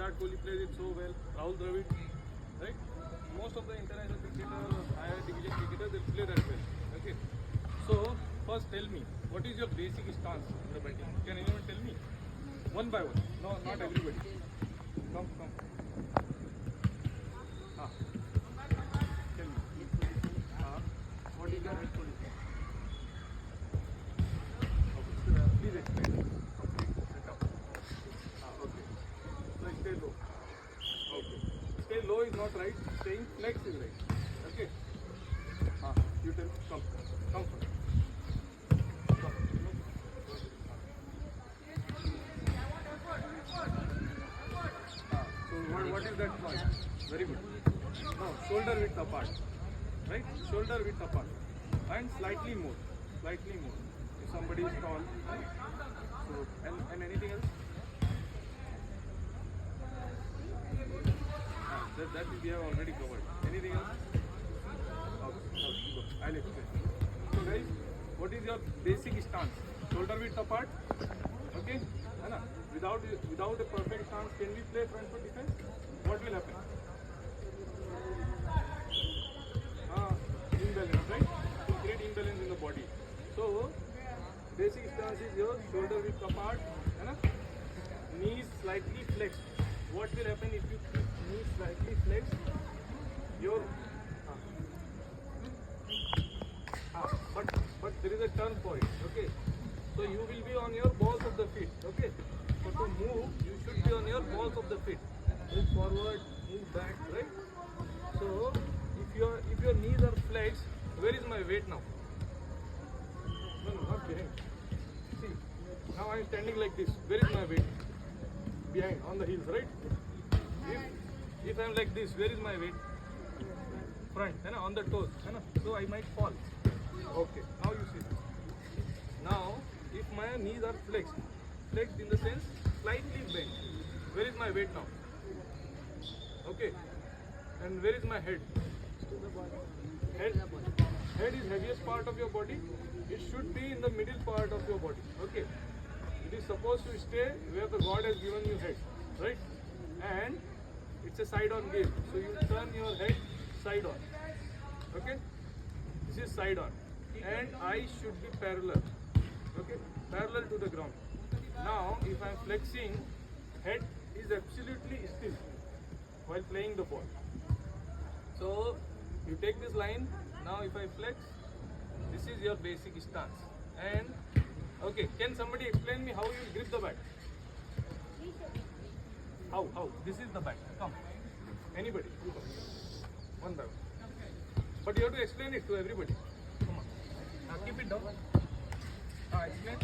Virat Kohli plays it so well. Rahul Dravid, right? Most of the international cricketers, higher division cricketers, they play that well. Okay. So first tell me, what is your basic stance in the batting? Can anyone tell me? One by one. No, not everybody. Come. Ah. Tell me. Ah. What is your head position? Okay. Please explain. Sit up. Ah, okay. So stay low. Okay. Stay low is not right. Staying flex is right. Okay. Ah. You tell. Come first. Come. What is that point? Very good. Now, shoulder width apart. Right? Shoulder width apart. And slightly more. If somebody is tall. So, and anything else? That we have already covered. Anything else? Okay, go. I'll explain. So guys, what is your basic stance? Shoulder width apart. Okay? Without a perfect stance, can we play front foot defense? What will happen? Imbalance, right? To create imbalance in the body. So, basic stance is your shoulder width apart, knees slightly flexed. What will happen if you keep knees slightly flexed? Your but there is a turn for it. Okay. So you will be on your balls of the feet. Okay. So to move, you should be on your balls of the feet. Move forward, move back, right? So if your knees are flexed, where is my weight now? No, not behind. See, now I am standing like this. Where is my weight? Behind, on the heels, right? If I am like this, where is my weight? Front, on the toes. So I might fall. Okay, now you see. Now, if my knees are flexed in the sense slightly bent, where is my weight now? Okay, and where is my head? Head is heaviest part of your body. It should be in the middle part of your body. Okay, it is supposed to stay where the God has given you head, right? And it's a side-on game, so you turn your head side-on. Okay, this is side-on, and eyes should be parallel. Okay, parallel to the ground. Now, if I am flexing, head is absolutely still while playing the ball. So, you take this line. Now, if I flex, this is your basic stance. And okay, can somebody explain me how you grip the bat? How? This is the bat. Come. Anybody? You come. One by one. But you have to explain it to everybody. Come on. Now keep it down. Explain.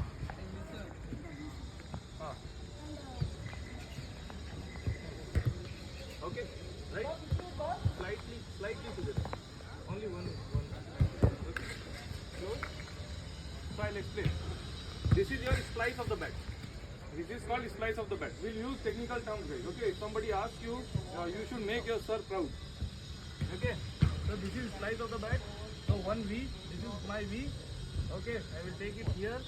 Okay. Right? Slightly together. Only one. Okay. Close. So I'll explain. This is your slice of the bat. This is called slice of the bat. We'll use technical terms, guys. Okay. If somebody asks you, you should make your sir proud. Okay. So this is slice of the bat. So one V. This is my V. Okay. I will take it here.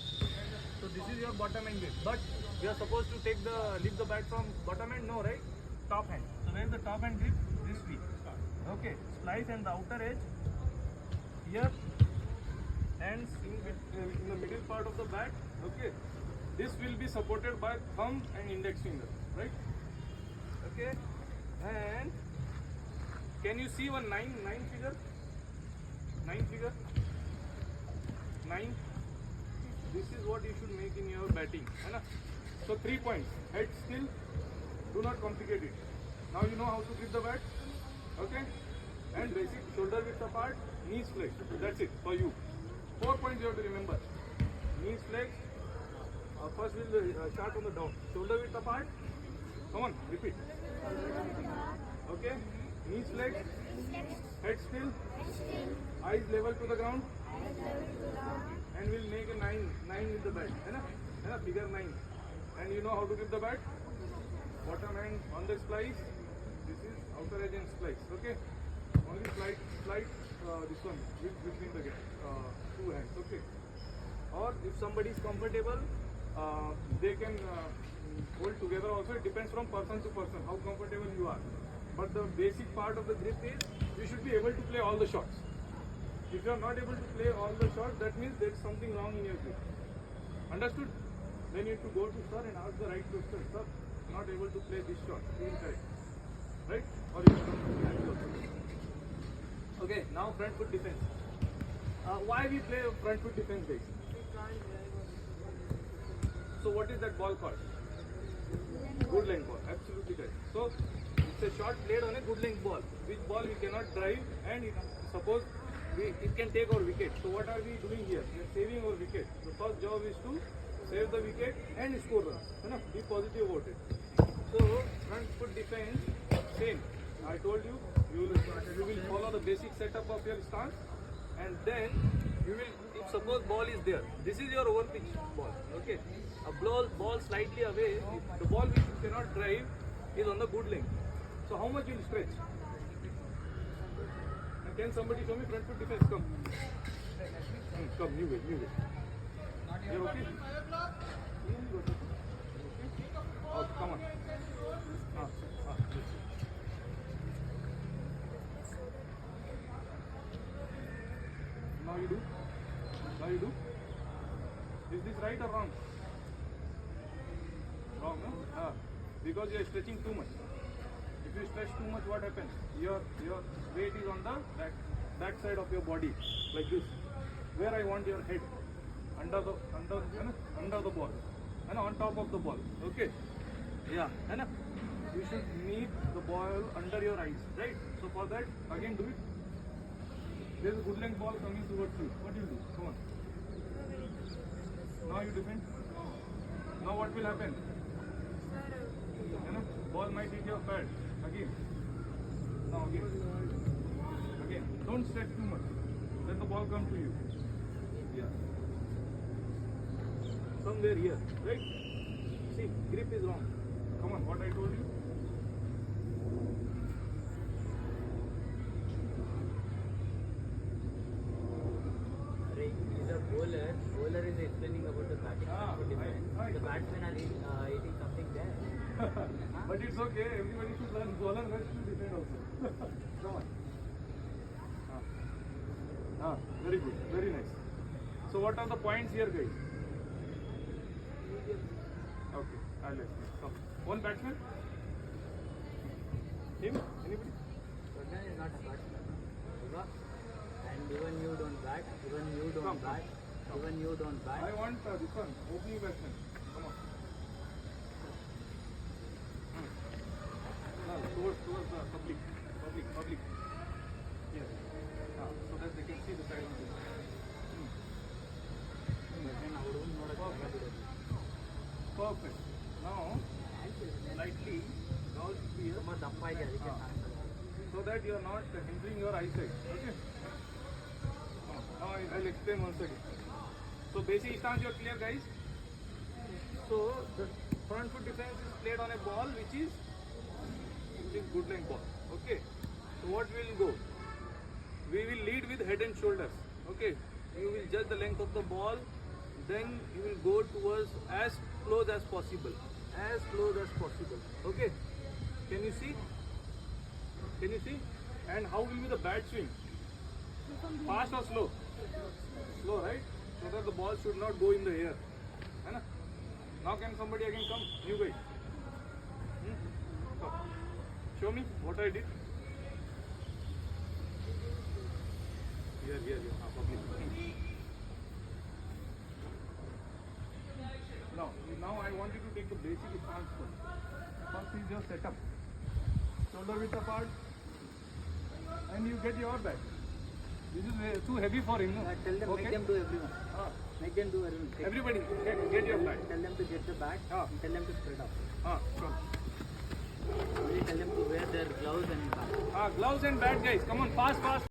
So this is your bottom end grip. But you are supposed to lift the bat from bottom end. No, right? Top hand. So where is the top hand grip? This V. Okay. Slice and the outer edge here. Hands in the middle part of the bat. Okay. This will be supported by thumb and index finger, right? Okay. And can you see one nine figure? 9. This is what you should make in your batting. So 3 points. Head still. Do not complicate it. Now you know how to grip the bat. Okay. And basic shoulder width apart, knees flexed. That's it for you. 4 points you have to remember. Knees flexed. First we'll start on the down. Shoulder width apart. Come on, repeat. Okay. Knees flexed. Head still. Eyes level to the ground. And we'll make a 9 with the bat. Figure 9. And you know how to grip the bat. Bottom hand on the splice. This is outer edge and splice. Okay. Only slide this one between the two hands. Okay. Or if somebody is comfortable, they can hold together also. It depends from person to person how comfortable you are. But the basic part of the grip is you should be able to play all the shots. If you are not able to play all the shots, that means there is something wrong in your grip. Understood? Then you need to go to sir and ask the right question. Sir, not able to play this shot. He will correct. Right? Or you can come to me and also. Okay, now front foot defense. Why we play front foot defense, guys? So what is that ball called? Good length ball. Absolutely correct. So it's a shot played on a good length ball. Which ball we cannot drive, and suppose it can take our wicket. So what are we doing here? We are saving our wicket. The first job is to save the wicket and score runs. Be positive about it. So front foot defense, same. I told you, you will follow the basic setup of your stance, and then you will, if suppose ball is there, this is your over pitch ball. Okay, a ball slightly away, the ball which you cannot drive is on the good length. So how much you will stretch? And can somebody show me front foot defense? Come. Come, new way. You're okay? Oh, come on. Now you do? Is this right or wrong? Wrong, no? Because you are stretching too much. If you stretch too much, what happens? Your weight is on the back side of your body, like this. Where I want your head, under the ball, and on top of the ball. Okay? Yeah, and you should meet the ball under your eyes, right? So for that, again do it. There's a good length ball coming towards you. What do you do? Come on. Now you defend. Now what will happen? Ball might hit your pad. Again. Now again. Again. Don't stretch too much. Let the ball come to you. Yeah. Somewhere here. Right? See, grip is wrong. Come on, what I told you. Bowler is explaining about the batting. The batsmen are eating something there. But it's okay, everybody should learn. Bowler has to defend also. Come on. Very good, very nice. So what are the points here, guys? Okay, I'll explain. So, one batsman? Him? Anybody? Batsman is not a batsman. And even you don't bat, even you don't bat. I want this one, opening batsman. Come on. Towards the public. Yes. So that they can see the side of this. Perfect. Now, slightly gouge here. So that you are not hindering your eyesight. Okay? Now I'll explain once again. So basic stance you are clear, guys. So the front foot defense is played on a ball which is good length ball. Okay. So what we will go? We will lead with head and shoulders. Okay. You will judge the length of the ball. Then you will go towards as close as possible. As close as possible. Okay. Can you see? And how will be the bat swing? Fast or slow? Slow, right? So that the ball should not go in the air. Now can somebody again come? You guys. So, show me what I did. Here. Public. Now I want you to take the basic stance first. First is your setup. Shoulder width apart. And you get your back. This is too heavy for him, no? Tell them, okay? Make them do everyone. Make them do everyone. Everybody, get your bat. Tell them to get the bat and tell them to spread out. Sure. Tell them to wear their gloves and bat. Gloves and bat, guys. Come on, fast.